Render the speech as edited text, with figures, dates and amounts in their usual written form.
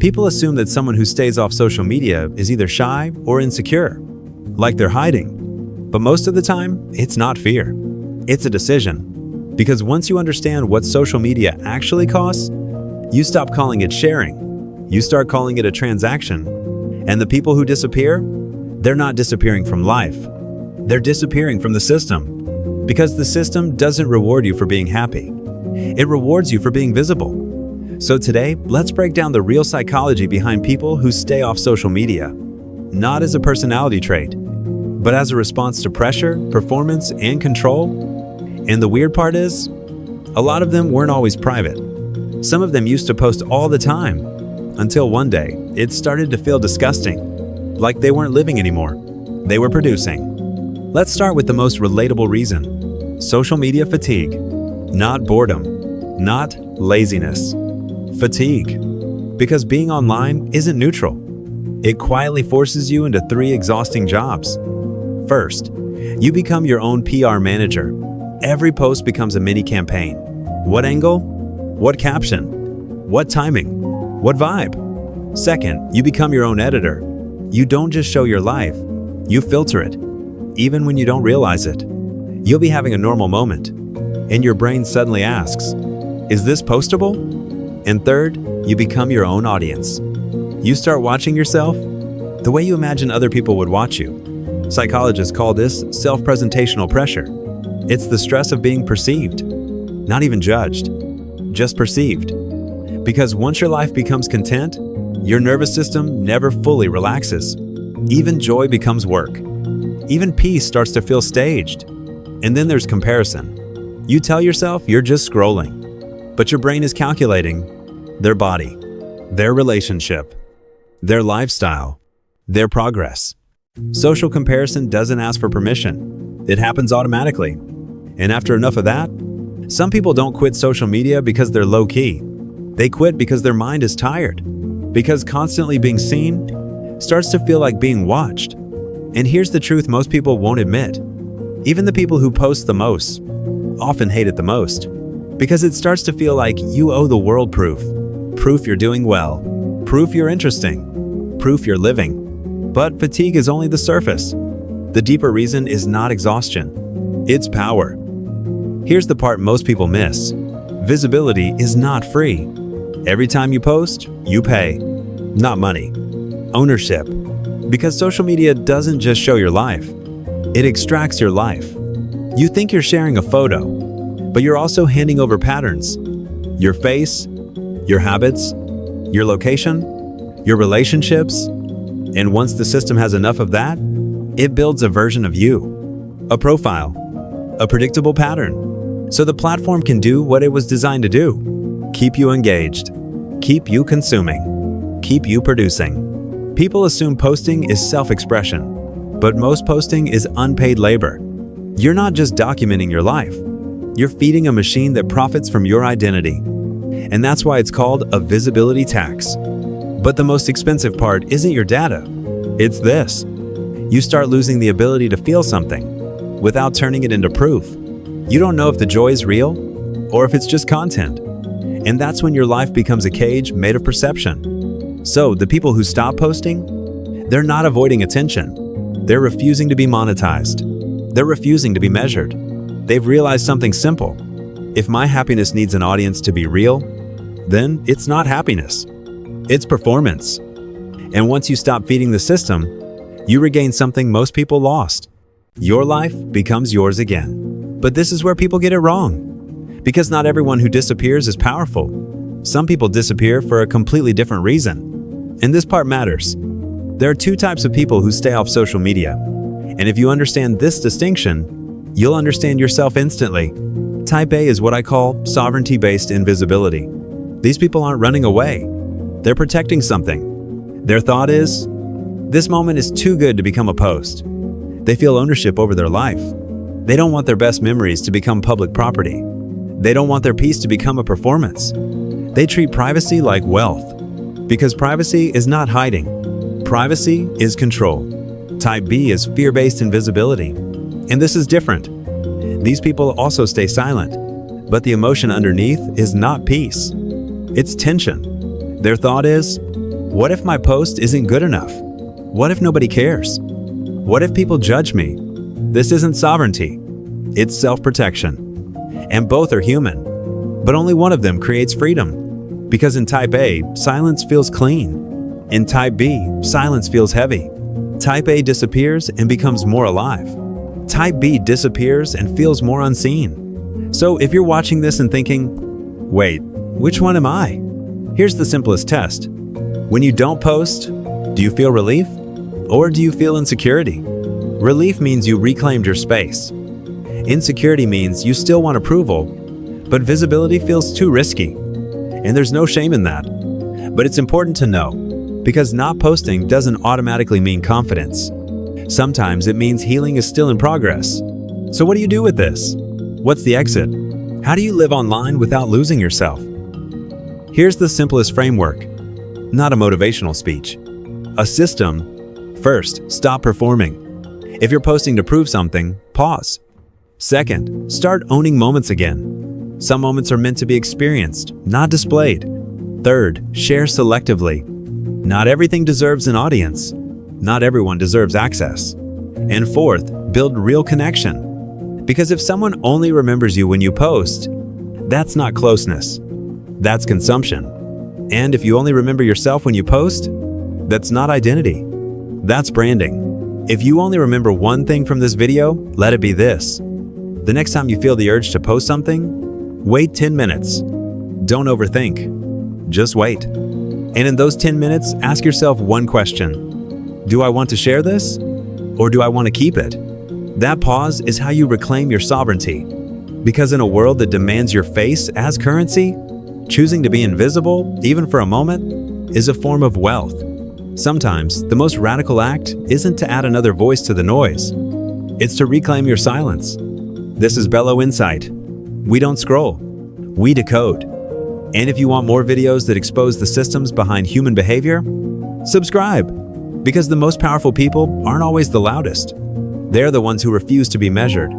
People assume that someone who stays off social media is either shy or insecure, like they're hiding. But most of the time, it's not fear. It's a decision. Because once you understand what social media actually costs, you stop calling it sharing. You start calling it a transaction. And the people who disappear, they're not disappearing from life. They're disappearing from the system. Because the system doesn't reward you for being happy. It rewards you for being visible. So today, let's break down the real psychology behind people who stay off social media. Not as a personality trait, but as a response to pressure, performance, and control. And the weird part is, a lot of them weren't always private. Some of them used to post all the time, until one day, it started to feel disgusting, like they weren't living anymore. They were producing. Let's start with the most relatable reason: social media fatigue. Not boredom, not laziness. Fatigue. Because being online isn't neutral. It quietly forces you into 3 exhausting jobs. First, you become your own PR manager. Every post becomes a mini campaign. What angle? What caption? What timing? What vibe? Second, you become your own editor. You don't just show your life, you filter it, even when you don't realize it. You'll be having a normal moment, and your brain suddenly asks, is this postable? And third, you become your own audience. You start watching yourself the way you imagine other people would watch you. Psychologists call this self-presentational pressure. It's the stress of being perceived, not even judged, just perceived. Because once your life becomes content, your nervous system never fully relaxes. Even joy becomes work. Even peace starts to feel staged. And then there's comparison. You tell yourself you're just scrolling, but your brain is calculating their body, their relationship, their lifestyle, their progress. Social comparison doesn't ask for permission. It happens automatically. And after enough of that, some people don't quit social media because they're low-key. They quit because their mind is tired. Because constantly being seen starts to feel like being watched. And here's the truth most people won't admit. Even the people who post the most often hate it the most. Because it starts to feel like you owe the world proof. Proof you're doing well. Proof you're interesting. Proof you're living. But fatigue is only the surface. The deeper reason is not exhaustion. It's power. Here's the part most people miss. Visibility is not free. Every time you post, you pay. Not money. Ownership. Because social media doesn't just show your life. It extracts your life. You think you're sharing a photo, but you're also handing over patterns. Your face, your habits, your location, your relationships. And once the system has enough of that, it builds a version of you. A profile. A predictable pattern. So the platform can do what it was designed to do. Keep you engaged. Keep you consuming. Keep you producing. People assume posting is self-expression, but most posting is unpaid labor. You're not just documenting your life. You're feeding a machine that profits from your identity. And that's why it's called a visibility tax. But the most expensive part isn't your data. It's this. You start losing the ability to feel something without turning it into proof. You don't know if the joy is real or if it's just content. And that's when your life becomes a cage made of perception. So the people who stop posting, they're not avoiding attention. They're refusing to be monetized. They're refusing to be measured. They've realized something simple. If my happiness needs an audience to be real, then it's not happiness. It's performance. And once you stop feeding the system, you regain something most people lost. Your life becomes yours again. But this is where people get it wrong. Because not everyone who disappears is powerful. Some people disappear for a completely different reason. And this part matters. There are 2 types of people who stay off social media. And if you understand this distinction, you'll understand yourself instantly. Type A is what I call sovereignty-based invisibility. These people aren't running away. They're protecting something. Their thought is, this moment is too good to become a post. They feel ownership over their life. They don't want their best memories to become public property. They don't want their peace to become a performance. They treat privacy like wealth. Because privacy is not hiding. Privacy is control. Type B is fear-based invisibility. And this is different. These people also stay silent. But the emotion underneath is not peace. It's tension. Their thought is, What if my post isn't good enough? What if nobody cares? What if people judge me? This isn't sovereignty. It's self-protection. And both are human. But only one of them creates freedom. Because in Type A, silence feels clean. In Type B, silence feels heavy. Type A disappears and becomes more alive. Type B disappears and feels more unseen. So if you're watching this and thinking, wait, which one am I? Here's the simplest test. When you don't post, do you feel relief? Or do you feel insecurity? Relief means you reclaimed your space. Insecurity means you still want approval, but visibility feels too risky. And there's no shame in that. But it's important to know, because not posting doesn't automatically mean confidence. Sometimes it means healing is still in progress. So what do you do with this? What's the exit? How do you live online without losing yourself? Here's the simplest framework. Not a motivational speech. A system. First, stop performing. If you're posting to prove something, pause. Second, start owning moments again. Some moments are meant to be experienced, not displayed. Third, share selectively. Not everything deserves an audience. Not everyone deserves access. And fourth, build real connection. Because if someone only remembers you when you post, that's not closeness. That's consumption. And if you only remember yourself when you post, that's not identity. That's branding. If you only remember one thing from this video, let it be this. The next time you feel the urge to post something, wait 10 minutes. Don't overthink. Just wait. And in those 10 minutes, ask yourself one question. Do I want to share this? Or do I want to keep it? That pause is how you reclaim your sovereignty. Because in a world that demands your face as currency, choosing to be invisible, even for a moment, is a form of wealth. Sometimes, the most radical act isn't to add another voice to the noise. It's to reclaim your silence. This is Bello Insight. We don't scroll. We decode. And if you want more videos that expose the systems behind human behavior, subscribe. Because the most powerful people aren't always the loudest. They're the ones who refuse to be measured.